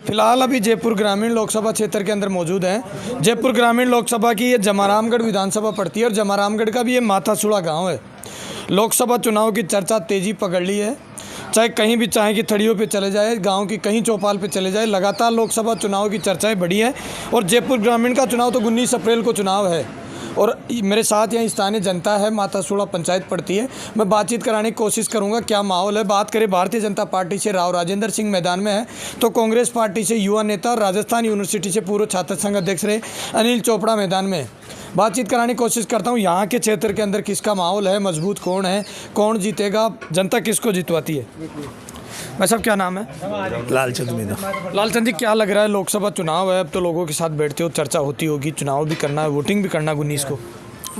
फिलहाल अभी जयपुर ग्रामीण लोकसभा क्षेत्र के अंदर मौजूद हैं। जयपुर ग्रामीण लोकसभा की ये जमारामगढ़ विधानसभा पड़ती है और जमारामगढ़ का भी ये माथासुड़ा गांव है। लोकसभा चुनाव की चर्चा तेज़ी पकड़ ली है। चाहे कहीं भी चाहे कि थड़ियों पे चले जाए, गांव की कहीं चौपाल पे चले जाए, लगातार लोकसभा चुनाव की चर्चाएं बढ़ी हैं। और जयपुर ग्रामीण का चुनाव तो 19 अप्रैल को चुनाव है और मेरे साथ यहाँ स्थानीय जनता है। माथासुड़ा पंचायत पड़ती है। मैं बातचीत कराने की कोशिश करूँगा क्या माहौल है। बात करें भारतीय जनता पार्टी से राव राजेंद्र सिंह मैदान में है, तो कांग्रेस पार्टी से युवा नेता और राजस्थान यूनिवर्सिटी से पूर्व छात्र संघ अध्यक्ष रहे अनिल चोपड़ा मैदान में है। बातचीत कराने की कोशिश करता हूँ यहाँ के क्षेत्र के अंदर किसका माहौल है, मजबूत कौन है, कौन जीतेगा, जनता किसको जितवाती है। भाई साहब क्या नाम है? लालचंद मीना। लालचंद जी, क्या लग रहा है, लोकसभा चुनाव है, अब तो लोगों के साथ बैठते हो, चर्चा होती होगी, चुनाव भी करना है, वोटिंग भी करना है 19 को,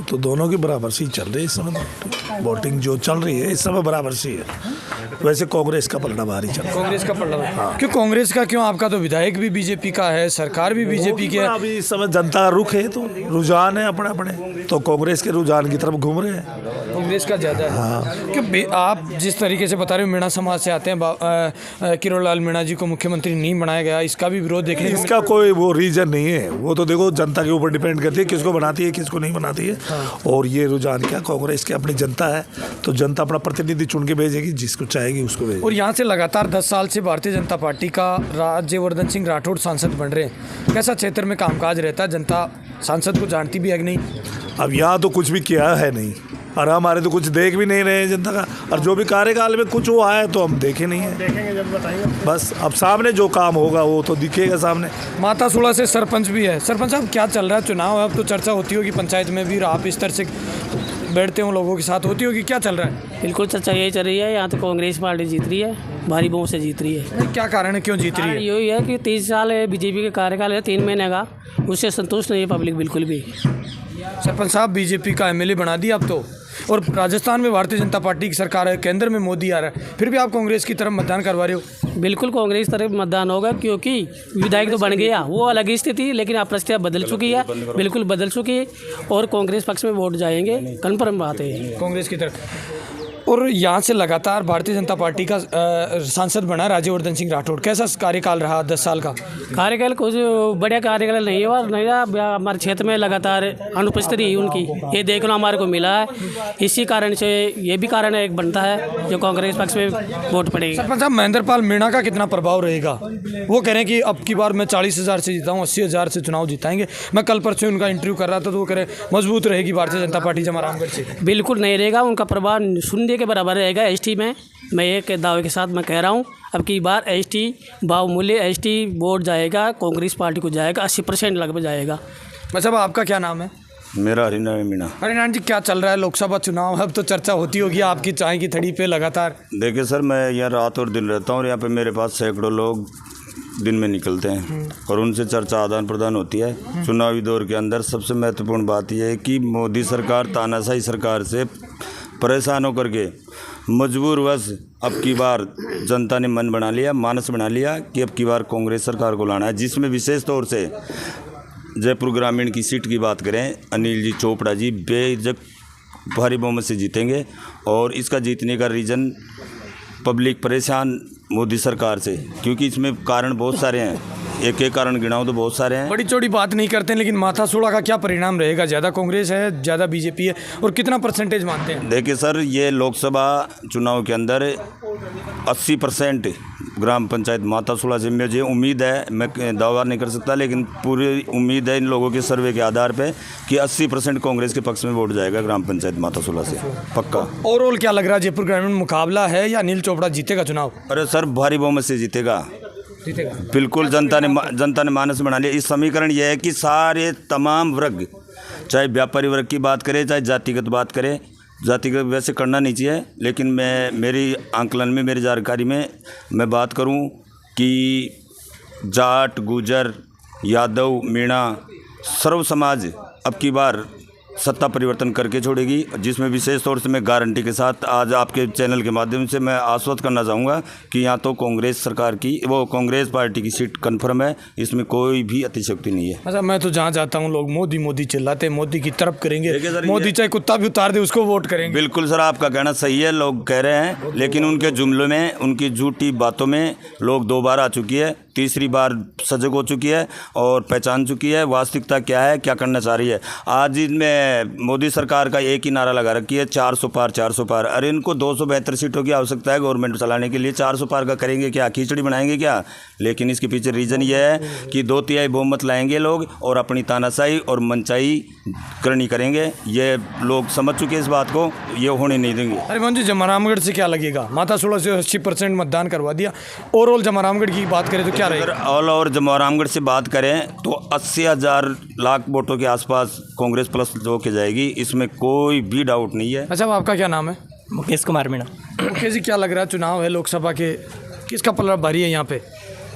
तो दोनों की बराबर सी चल रही है इस समय। वोटिंग जो चल रही है इस समय बराबर सी है। वैसे कांग्रेस का पलड़ा भारी चल रहा है। कांग्रेस का पलड़ा है। क्यों कांग्रेस का? क्यों? आपका तो विधायक भी बीजेपी का है, सरकार भी बीजेपी की है। अभी इस समय जनता का रुख है, तो रुझान है अपने अपने, तो कांग्रेस के रुझान की तरफ घूम रहे हैं। कांग्रेस का ज़्यादा है। हाँ। क्यों आप जिस तरीके से बता रहे हो, मीणा समाज से आते हैं, किरोड़लाल मीणा जी को मुख्यमंत्री नहीं बनाया गया, इसका भी विरोध देखने को इसका कोई वो रीजन नहीं है। वो तो देखो जनता के ऊपर डिपेंड करती है किसको बनाती है किसको नहीं बनाती है। और ये रुझान क्या, कांग्रेस की अपनी जनता है, तो जनता अपना प्रतिनिधि चुन के भेजेगी, जिसको चाहेगी उसको भेजेगी। और यहाँ से लगातार 10 साल से भारतीय जनता पार्टी का राज्यवर्धन सिंह राठौड़ सांसद बन रहे हैं। कैसा क्षेत्र में कामकाज रहता है, जनता सांसद को जानती भी है कि नहीं? अब यहाँ तो कुछ भी किया है नहीं, और हमारे तो कुछ देख भी नहीं रहे जनता का। और जो भी कार्यकाल में कुछ हुआ है तो हम देखे नहीं है, देखेंगे जब बताएंगे। बस अब सामने जो काम होगा वो तो दिखेगा सामने। माथासुड़ा से सरपंच भी है। सरपंच साहब क्या चल रहा है, चुनाव है, अब तो चर्चा होती होगी पंचायत में भी, आप इस तरह से बैठते हो लोगों के साथ, होती होगी, क्या चल रहा है? बिल्कुल चर्चा यही चल रही है। यहाँ तो कांग्रेस पार्टी जीत रही है, भारी बहुमत से जीत रही है। क्या कारण है, क्यों जीत रही है? यही है कि 30 साल बीजेपी के कार्यकाल है, 3 महीने का, उससे संतुष्ट नहीं है पब्लिक बिल्कुल भी। सरपंच साहब बीजेपी का एमएलए बना दिया अब तो, और राजस्थान में भारतीय जनता पार्टी की सरकार है, केंद्र में मोदी आ रहा है, फिर भी आप कांग्रेस की तरफ मतदान करवा रहे हो। बिल्कुल कांग्रेस तरफ मतदान होगा, क्योंकि विधायक तो बन गया, वो अलग स्थिति, लेकिन अब परिस्थितियाँ बदल चुकी है, बिल्कुल बदल चुकी है, और कांग्रेस पक्ष में वोट जाएंगे, कन्फर्म बात है कांग्रेस की तरफ। और यहाँ से लगातार भारतीय जनता पार्टी का सांसद बना राज्यवर्धन सिंह राठौड़, कैसा कार्यकाल रहा 10 साल का? कार्यकाल कुछ बढ़िया कार्यकाल नहीं है, और नहीं हमारे क्षेत्र में लगातार अनुपस्थिति रही उनकी, ये देखना हमारे को मिला है। इसी कारण से ये भी कारण एक बनता है जो कांग्रेस पक्ष में वोट पड़ेगी। सरपंच साहब, महेंद्र पाल मीणा का कितना प्रभाव रहेगा? वो कह रहे हैं कि अब की बार मैं 40,000 से जीता हूँ, 80,000 से चुनाव जिताएंगे। मैं कल परसों उनका इंटरव्यू कर रहा था, तो वो कह रहे मजबूत रहेगी भारतीय जनता पार्टी जमारामगढ़ से। बिल्कुल नहीं रहेगा, उनका प्रभाव शून्य के बराबर रहेगा एसटी में। मैं एक दावे के साथ मैं कह रहा हूँ, अब की बार एसटी बाहुमूल्य एसटी वोट जाएगा, कांग्रेस पार्टी को जाएगा, 80% लगभग जाएगा। मैं साहब आपका क्या नाम है? मेरा हरिनारायण मीणा। हरिनारायण जी, क्या चल रहा है, लोकसभा चुनाव है, अब तो चर्चा होती होगी आपकी चाय की थड़ी पे लगातार। देखिए सर, मैं यहाँ रात और दिन रहता हूँ और यहाँ पे मेरे पास सैकड़ों लोग दिन में निकलते हैं और उनसे चर्चा आदान प्रदान होती है। चुनावी दौर के अंदर सबसे महत्वपूर्ण बात यह है कि मोदी सरकार तानाशाही सरकार से परेशान होकर के मजबूरवश अब की बार जनता ने मन बना लिया, मानस बना लिया कि अब की बार कांग्रेस सरकार को लाना है, जिसमें विशेष तौर से जयपुर ग्रामीण की सीट की बात करें, अनिल जी चोपड़ा जी बेझक भारी बहुमत से जीतेंगे। और इसका जीतने का रीज़न पब्लिक परेशान मोदी सरकार से, क्योंकि इसमें कारण बहुत सारे हैं, एक एक कारण गिनाऊं तो बहुत सारे हैं। बड़ी चौड़ी बात नहीं करते हैं, लेकिन माथासुड़ा का क्या परिणाम रहेगा? ज़्यादा कांग्रेस है, ज़्यादा बीजेपी है, और कितना परसेंटेज मानते हैं? देखिए सर, ये लोकसभा चुनाव के अंदर 80% ग्राम पंचायत माथासुड़ा से मुझे उम्मीद है, मैं दावा नहीं कर सकता, लेकिन पूरी उम्मीद है इन लोगों के सर्वे के आधार पे कि 80% कांग्रेस के पक्ष में वोट जाएगा ग्राम पंचायत माथासुड़ा से, पक्का। ओवरऑल क्या लग रहा है, जयपुर ग्रामीण मुकाबला है या अनिल चोपड़ा जीतेगा चुनाव? अरे सर, भारी बहुमत से जीतेगा, बिल्कुल। जनता ने मानस बना लिया। इस समीकरण यह है कि सारे तमाम वर्ग, चाहे व्यापारी वर्ग की बात करें, चाहे जातिगत बात करें, जातिगत वैसे करना नहीं चाहिए, लेकिन मैं मेरी आंकलन में, मेरी जानकारी में मैं बात करूं कि जाट, गुजर, यादव, मीणा, सर्व समाज अब की बार सत्ता परिवर्तन करके छोड़ेगी, जिसमें विशेष तौर से मैं गारंटी के साथ आज आपके चैनल के माध्यम से मैं आश्वस्त करना चाहूँगा कि यहाँ तो कांग्रेस सरकार की, वो कांग्रेस पार्टी की सीट कन्फर्म है, इसमें कोई भी अतिशयोक्ति नहीं है। अच्छा, मैं तो जहाँ जाता हूँ लोग मोदी मोदी चिल्लाते हैं, मोदी की तरफ करेंगे, मोदी चाहे कुत्ता भी उतार दे उसको वोट करेंगे। बिल्कुल सर, आपका कहना सही है, लोग कह रहे हैं, लेकिन उनके जुमलों में, उनकी झूठी बातों में लोग 2 बार आ चुकी है, तीसरी बार सजग हो चुकी है और पहचान चुकी है वास्तविकता क्या है, क्या करना चाह रही है। आज इनमें मोदी सरकार का एक ही नारा लगा रखी है, 400 पार 400 पार। अरे इनको 272 सीटों की आवश्यकता है गवर्नमेंट चलाने के लिए, 400 पार का करेंगे क्या, खिचड़ी बनाएंगे क्या? लेकिन इसके पीछे रीज़न ये है कि 2/3 बहुमत लाएंगे लोग और अपनी तानाशाही और मनचाही करनी करेंगे। ये लोग समझ चुके हैं इस बात को, ये होने नहीं देंगे। अरे मोहन जी, जमारामगढ़ से क्या लगेगा? मातासुड़ा से 80% मतदान करवा दिया। ओवरऑल जमारामगढ़ की बात करें तो क्या अगर रहेगा? ऑल ओवर जमारामगढ़ से बात करें तो 80,000 लाख वोटों के आसपास कांग्रेस प्लस जो के जाएगी, इसमें कोई भी डाउट नहीं है। अच्छा, आपका क्या नाम है? मुकेश कुमार मीणा। मुकेश जी, क्या लग रहा है, चुनाव है लोकसभा के, किसका पलड़ा भारी है यहाँ पे?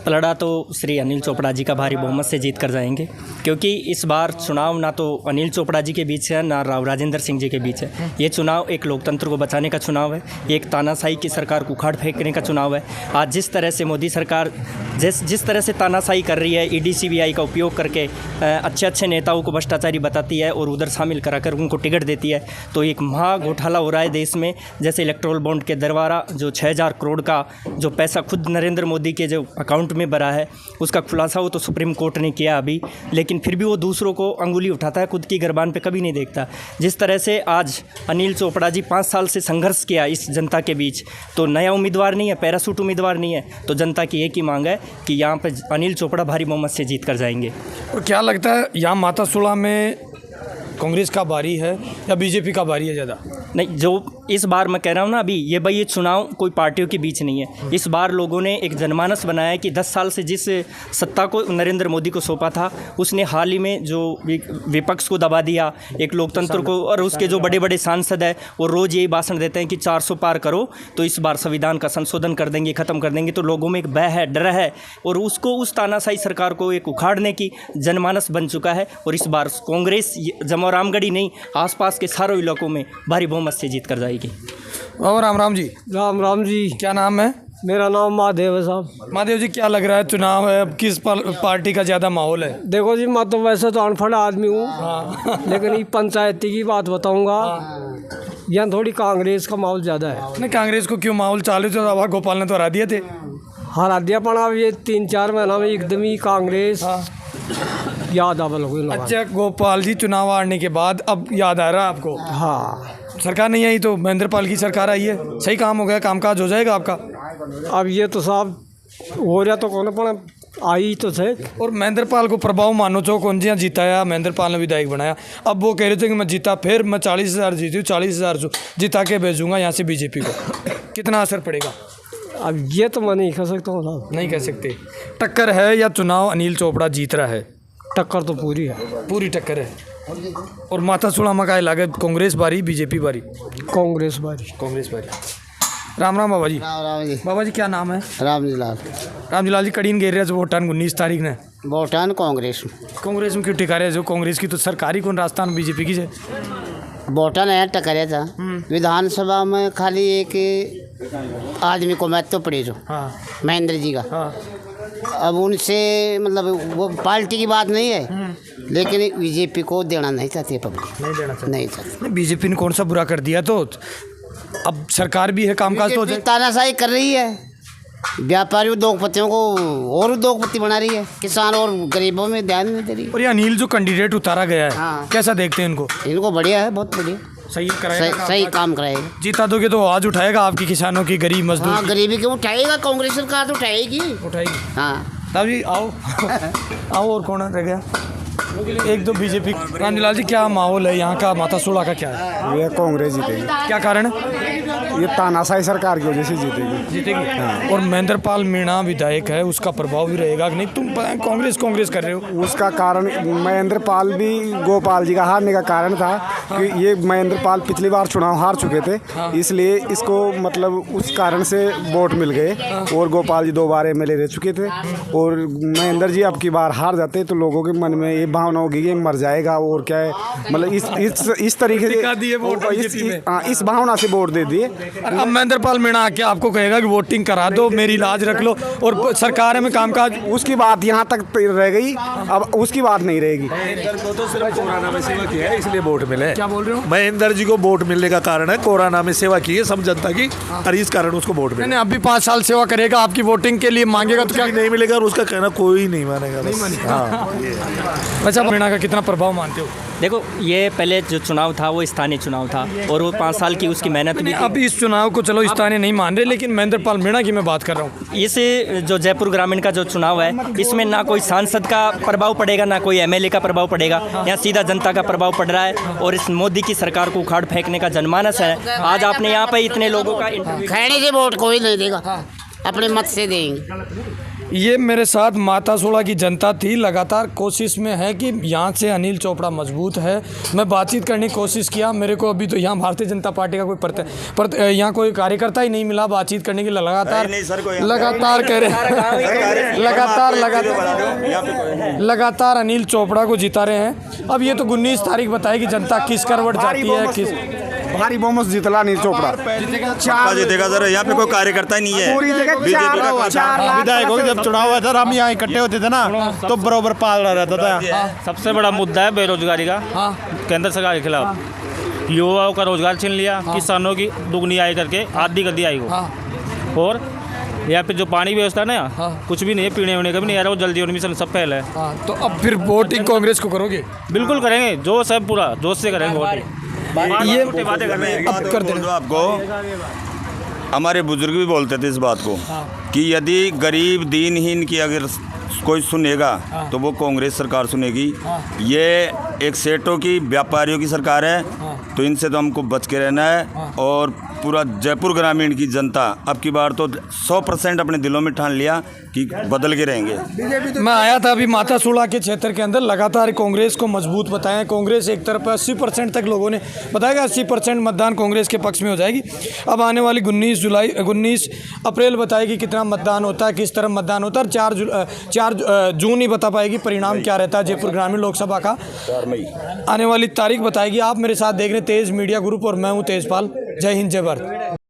पलड़ा तो श्री अनिल चोपड़ा जी का भारी बहुमत से जीत कर जाएंगे, क्योंकि इस बार चुनाव ना तो अनिल चोपड़ा जी के बीच है ना राव राजेंद्र सिंह जी के बीच है। ये चुनाव एक लोकतंत्र को बचाने का चुनाव है, एक तानाशाही की सरकार को उखाड़ फेंकने का चुनाव है। आज जिस तरह से मोदी सरकार जिस तरह से तानाशाही कर रही है, ईडी सीबीआई का उपयोग करके अच्छे नेताओं को भ्रष्टाचारी बताती है और उधर शामिल कराकर उनको टिकट देती है, तो एक महा घोटाला हो रहा है देश में। जैसे इलेक्ट्रोल बॉन्ड के द्वारा जो 6,000 करोड़ का जो पैसा खुद नरेंद्र मोदी के जो अकाउंट में भरा है, उसका खुलासा वो तो सुप्रीम कोर्ट ने किया अभी, लेकिन फिर भी वो दूसरों को अंगुली उठाता है, खुद की गिरबान पे कभी नहीं देखता। जिस तरह से आज अनिल चोपड़ा जी 5 साल से संघर्ष किया इस जनता के बीच, तो नया उम्मीदवार नहीं है, पैरासूट उम्मीदवार नहीं है, तो जनता की एक ही मांग है कि यहाँ पे अनिल चोपड़ा भारी बहुमत से जीत कर जाएंगे। और क्या लगता है, यहाँ मातासुड़ा में कांग्रेस का भारी है या बीजेपी का भारी है ज़्यादा? नहीं, जो इस बार मैं कह रहा हूँ ना, अभी ये चुनाव कोई पार्टियों के बीच नहीं है। इस बार लोगों ने एक जनमानस बनाया है कि 10 साल से जिस सत्ता को नरेंद्र मोदी को सौंपा था, उसने हाल ही में जो विपक्ष को दबा दिया, एक लोकतंत्र को, और उसके जो बड़े बड़े सांसद हैं वो रोज़ यही भाषण देते हैं कि 400 पार करो तो इस बार संविधान का संशोधन कर देंगे, ख़त्म कर देंगे। तो लोगों में एक भय है, डर है, और उसको उस तानाशाही सरकार को एक उखाड़ने की जनमानस बन चुका है। और इस बार कांग्रेस जमोरामगढ़ ही नहीं, आसपास के सारों इलाकों में भारी बहुमत से जीत कर जाएगी। और राम जी, राम जी, क्या नाम है? मेरा नाम महादेव है साहब। महादेव जी, क्या लग रहा है, चुनाव है, अब किस पार्टी का ज़्यादा माहौल है? देखो जी, मैं तो वैसे तो अनपढ़ आदमी हूँ, लेकिन ये पंचायती की बात बताऊंगा, यहाँ थोड़ी कांग्रेस का माहौल ज़्यादा है। नहीं, कांग्रेस को क्यों माहौल चालू तो हवा गोपाल ने तो हरा दिए थे। हरा दिया, पर अब ये 3-4 महीना में एकदम ही कांग्रेस याद आने लगी। अच्छा, गोपाल जी चुनाव हारने के बाद अब याद आ रहा है आपको? हाँ, सरकार नहीं आई तो महेंद्र पाल की सरकार आई है, सही काम हो गया, कामकाज हो जाएगा आपका? अब ये तो साहब हो रहा तो कौन, पर आई तो थे। और महेंद्र पाल को प्रभाव मानो चो कौन जी जीताया, महेंद्र पाल ने विधायक बनाया। अब वो कह रहे थे कि मैं जीता, फिर मैं 40,000 जीती हूँ, 40,000 जिता के भेजूंगा यहाँ से बीजेपी को। कितना असर पड़ेगा? अब ये तो मैं नहीं कह सकता हूँ साहब। नहीं कह सकते। टक्कर है या चुनाव अनिल चोपड़ा जीत रहा है? टक्कर तो पूरी है, पूरी टक्कर है। और मातासुड़ा में का इलाका, कांग्रेस बारी बीजेपी बारी? कांग्रेस बारी। कांग्रेस बारी। राम राम बाबा जी। राम जी। बाबा जी, क्या नाम है? रामजीलाल। रामजीलाल जी, कड़ीन घेर रहे वोटान 19 तारीख ने वोटान कांग्रेस कांग्रेस में क्यों टिका रहे जो? कांग्रेस की तो सरकारी कौन राजस्थान बीजेपी की है? वोटान है टकरे था विधानसभा में, खाली एक आदमी को महत्व पड़े जो महेंद्र जी का। अब उनसे मतलब वो पार्टी की बात नहीं है, लेकिन बीजेपी को देना नहीं चाहती पब्लिक, नहीं देना चाहते। नहीं चाहती। बीजेपी ने कौन सा बुरा कर दिया? तो अब सरकार भी है, कामकाज तो हो जाए। तानाशाही कर रही है, व्यापारी उद्योगपतियों को और उद्योगपति बना रही है, किसान और गरीबों में ध्यान नहीं दे रही। और ये अनिल जो कैंडिडेट उतारा गया है, हाँ। कैसा देखते हैं इनको? इनको बढ़िया है, बहुत बढ़िया, सही कराएगा, सही काम कराएगा। जीता दोगे तो आवाज उठाएगा आपकी, किसानों की, गरीब मजदूर हाँ, गरीबी क्यों उठाएगा, कांग्रेस सरकार तो उठाएगी। उठाएगी। हाँ साहब जी आओ आओ, और कौन रह गया? एक दो बीजेपी। रामजीलाल जी, क्या माहौल है यहाँ का, मातासुड़ा का क्या है? ये कांग्रेस जीतेगी। क्या कारण है? ये तानाशाही सरकार की वजह से जीतेगी। जीतेगी। हाँ। और महेंद्र पाल मीणा विधायक है, उसका प्रभाव भी रहेगा कि नहीं? तुम कांग्रेस कर रहे हो। उसका कारण महेंद्र पाल भी गोपाल जी का हारने का कारण था कि ये महेंद्र पाल पिछली बार चुनाव हार चुके थे, इसलिए इसको मतलब उस कारण से वोट मिल गए। और गोपाल जी 2 बार MLA रह चुके थे, और महेंद्र जी अब की बार हार जाते तो लोगों के मन में ये भावना होगी कि मर जाएगा और क्या है, मतलब इस तरीके से इस भावना से वोट दे दिए। और अब महेंद्र पाल मीणा आके आपको कहेगा कि वोटिंग करा दो, मेरी लाज रख लो और सरकार में कामकाज, उसकी बात यहाँ तक रह गई, अब उसकी बात नहीं रहेगी। तो सिर्फ कोरोना में सेवा की है इसलिए वोट मिले। क्या बोल रहे हो? महेंद्र जी को वोट मिलने का कारण है कोरोना में सेवा की है सब जनता की, और इस कारण उसको वोट मिले। नहीं, अभी 5 साल सेवा करेगा, आपकी वोटिंग के लिए मांगेगा तो क्या नहीं मिलेगा, और उसका कहना कोई नहीं मानेगा। हाँ। अच्छा, मीणा का कितना प्रभाव मानते हो? देखो, ये पहले जो चुनाव था वो स्थानीय चुनाव था और वो 5 साल की उसकी मेहनत भी थी। अब इस चुनाव को चलो स्थानीय नहीं मान रहे, लेकिन महेंद्र पाल मीणा की मैं बात कर रहा हूँ। इस जो जयपुर ग्रामीण का जो चुनाव है, इसमें ना कोई सांसद का प्रभाव पड़ेगा, ना कोई एमएलए का प्रभाव पड़ेगा। यहाँ सीधा जनता का प्रभाव पड़ रहा है और इस मोदी की सरकार को उखाड़ फेंकने का जनमानस है। आज आपने यहाँ पे इतने लोगों का खैनी से वोट कोई नहीं देगा, अपने मत से देंगे। ये मेरे साथ मातासोड़ा की जनता थी, लगातार कोशिश में है कि यहाँ से अनिल चोपड़ा मजबूत है। मैं बातचीत करने की कोशिश किया, मेरे को अभी तो यहाँ भारतीय जनता पार्टी का कोई यहाँ कोई कार्यकर्ता ही नहीं मिला बातचीत करने के लिए। लगातार कह रहे लगातार अनिल चोपड़ा को जिता रहे हैं। अब ये तो 19 तारीख बताएगी जनता किस करवट जाती है, किस भारी बहुमत जितला अनिल चोपड़ा जीतेगा सर। यहाँ पे कोई कार्यकर्ता ही नहीं है। विधायकों के जब चुनाव हुआ था, हम यहाँ इकट्ठे होते थे ना, तो बराबर पाल रहा रहता था। सबसे बड़ा मुद्दा है बेरोजगारी का केंद्र सरकार के खिलाफ। युवाओं का रोजगार छीन लिया, किसानों की दुगनी आय करके आधी कर दी आय को। और यहाँ पे जो पानी व्यवस्था ना, कुछ भी नहीं है, पीने वीने का भी नहीं आ रहा, वो जल्दी और मिशन सब फैल है। तो अब फिर वोटिंग कांग्रेस को करोगे? बिल्कुल करेंगे, जोश है पूरा, जोश से करेंगे वोटिंग। ये बातें कर रहे हैं, बात कर दो आपको। हमारे बुजुर्ग भी बोलते थे इस बात को कि यदि गरीब दीनहीन की अगर कोई सुनेगा तो वो कांग्रेस सरकार सुनेगी। ये एक सेठों की, व्यापारियों की सरकार है, तो इनसे तो हमको बच के रहना है। और पूरा जयपुर ग्रामीण की जनता अब की बार तो 100% अपने दिलों में ठान लिया कि बदल के रहेंगे। मैं आया था अभी मातासोड़ा के क्षेत्र के अंदर, लगातार कांग्रेस को मजबूत बताया। कांग्रेस एक तरफ 80% तक लोगों ने बताया 80% मतदान कांग्रेस के पक्ष में हो जाएगी। अब आने वाली 19 अप्रैल बताएगी कितना मतदान होता है, किस तरफ मतदान होता है। 4 जून ही बता पाएगी परिणाम क्या रहता है जयपुर ग्रामीण लोकसभा का। आने वाली तारीख बताएगी। आप मेरे साथ देख रहे हैं तेज मीडिया ग्रुप और मैं हूँ तेजपाल। जय हिंद, जय भारत।